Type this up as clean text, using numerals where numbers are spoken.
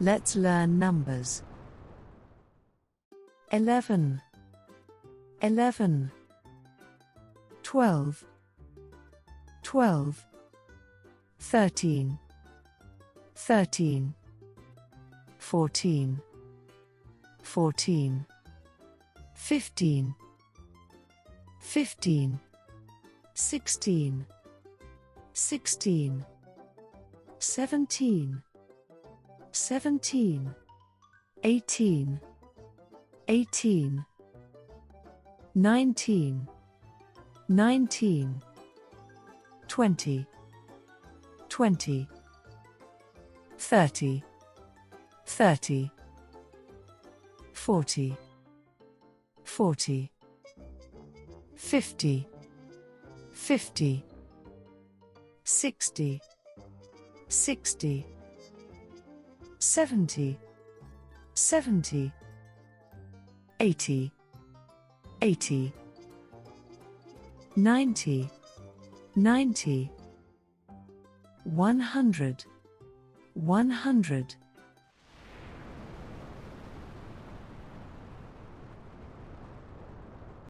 Let's learn numbers. 11, 11, 12, 12, 13, 13, 14, 14, 15, 15, 16, 16, 17, 17, 18, 18, 19, 19, 20, 20, 30, 30, 40, 40, 50, 50, 60, 60, 70, 70, 80, 80, 90, 90, 100, 100.